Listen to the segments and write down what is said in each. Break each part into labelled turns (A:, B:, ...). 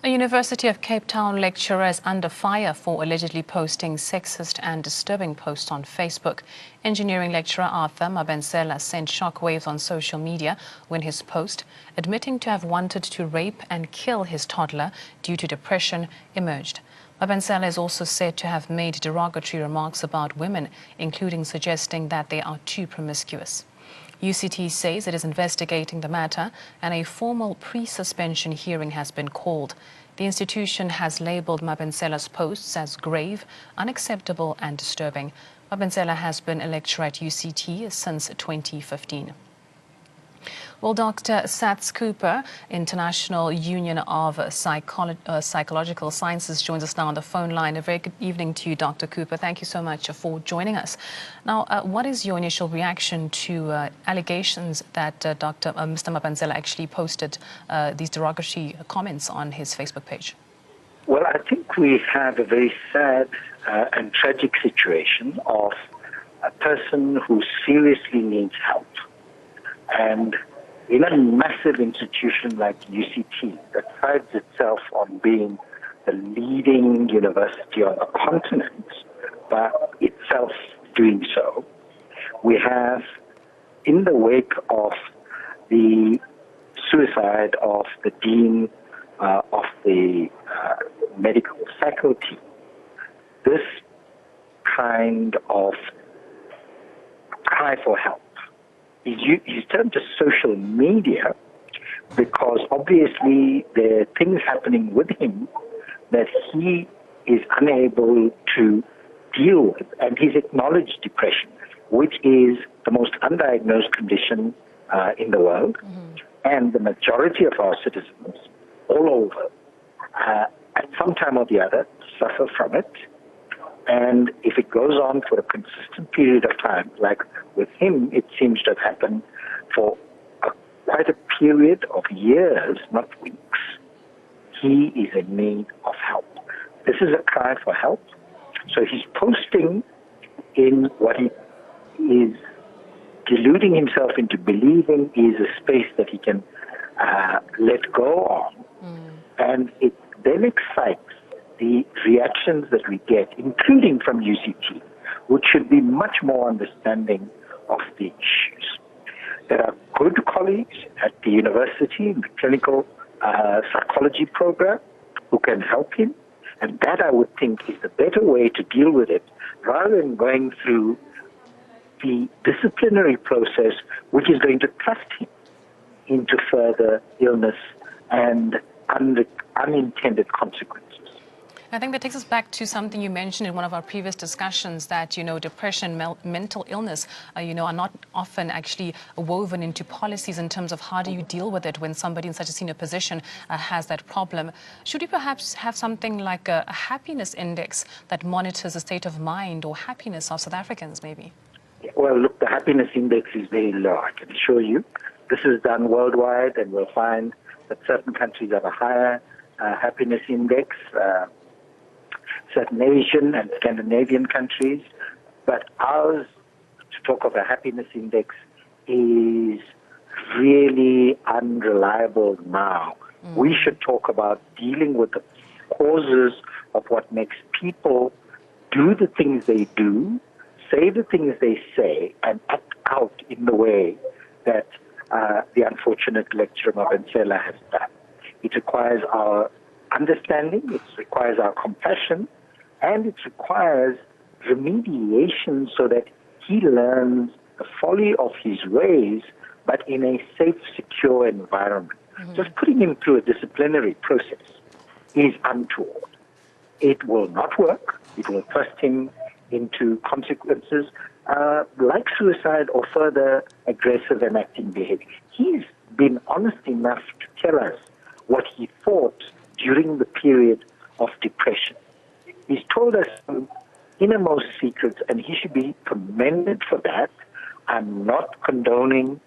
A: A University of Cape Town lecturer is under fire for allegedly posting sexist and disturbing posts on Facebook. Engineering lecturer Arthur Mabentsela sent shockwaves on social media when his post, admitting to have wanted to rape and kill his toddler due to depression, emerged. Mabentsela is also said to have made derogatory remarks about women, including suggesting that they are too promiscuous. UCT says it is investigating the matter and a formal pre-suspension hearing has been called. The institution has labelled Mabentsela's posts as grave, unacceptable and disturbing. Mabentsela has been a lecturer at UCT since 2015. Well, Dr. Sats Cooper, International Union of Psychological Sciences, joins us now on the phone line. A very good evening to you, Dr. Cooper. Thank you so much for joining us. Now, what is your initial reaction to allegations that Mr. Mabentsela actually posted these derogatory comments on his Facebook page?
B: Well, I think we have a very sad and tragic situation of a person who seriously needs help. And in a massive institution like UCT that prides itself on being the leading university on the continent, but itself doing so, we have, in the wake of the suicide of the dean of the medical faculty, this kind of cry for help. He's turned to social media because obviously there are things happening with him that he is unable to deal with. And he's acknowledged depression, which is the most undiagnosed condition in the world. Mm-hmm. And the majority of our citizens all over, at some time or the other, suffer from it. And if it goes on for a consistent period of time, like with him, it seems to have happened for quite a period of years, not weeks, he is in need of help. This is a cry for help. So he's posting in what he is deluding himself into believing is a space that he can let go on. And it then excites the reactions that we get, including from UCT, which should be much more understanding of the issues. There are good colleagues at the university in the clinical psychology program who can help him, and that I would think is the better way to deal with it, rather than going through the disciplinary process, which is going to thrust him into further illness and unintended consequences.
A: I think that takes us back to something you mentioned in one of our previous discussions, that, depression, mental illness, are not often actually woven into policies in terms of how do you deal with it when somebody in such a senior position has that problem. Should we perhaps have something like a happiness index that monitors the state of mind or happiness of South Africans, maybe?
B: Well, look, the happiness index is very low, I can assure you. This is done worldwide, and we'll find that certain countries have a higher happiness index, certain Asian and Scandinavian countries, but ours, to talk of a happiness index, is really unreliable now. We should talk about dealing with the causes of what makes people do the things they do, say the things they say, and act out in the way that the unfortunate lecturer Mabentsela has done. It requires our understanding, it requires our compassion, and it requires remediation so that he learns the folly of his ways, but in a safe, secure environment. Mm-hmm. Just putting him through a disciplinary process is untoward. It will not work. It will thrust him into consequences like suicide or further aggressive and acting behavior. He's been honest enough to tell us what he thought during the period of depression. He's told us some innermost secrets, and he should be commended for that. I'm not condoning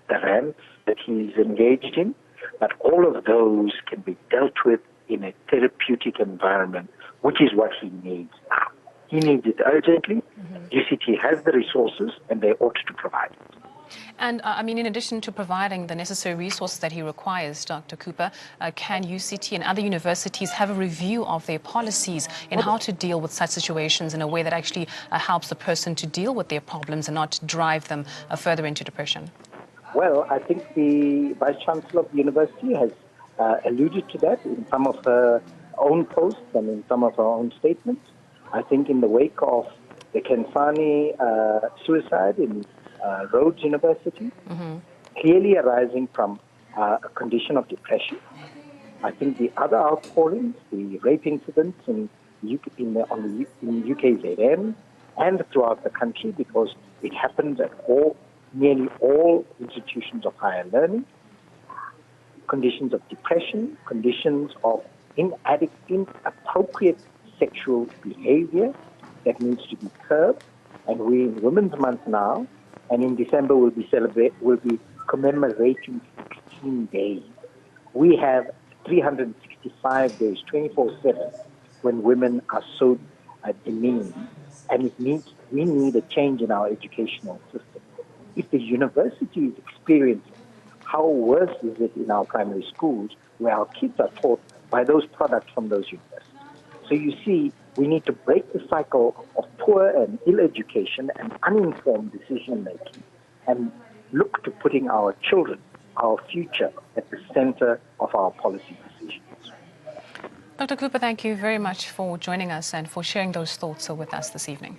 B: the rants that he's engaged in, but all of those can be dealt with in a therapeutic environment, which is what he needs now. He needs it urgently. Mm-hmm. UCT has the resources, and they ought to provide it.
A: And I mean, in addition to providing the necessary resources that he requires, Dr. Cooper, can UCT and other universities have a review of their policies in how to deal with such situations in a way that actually helps the person to deal with their problems and not drive them further into depression?
B: Well, I think the Vice-Chancellor of the university has alluded to that in some of her own posts and in some of her own statements. I think in the wake of the Kensani suicide in Rhodes University, clearly arising from a condition of depression. I think the other outpourings, the rape incidents in UKZN and throughout the country, because it happens at nearly all institutions of higher learning, conditions of depression, conditions of inappropriate sexual behavior that needs to be curbed. And we're in Women's Month now, and in December we'll be commemorating 16 days. We have 365 days, 24/7, when women are so demeaned, and we need a change in our educational system. If the university is experiencing how worse is it in our primary schools, where our kids are taught by those products from those universities. So you see, we need to break the cycle of poor and ill education and uninformed decision making, and look to putting our children, our future, at the center of our policy decisions.
A: Dr. Cooper, thank you very much for joining us and for sharing those thoughts with us this evening.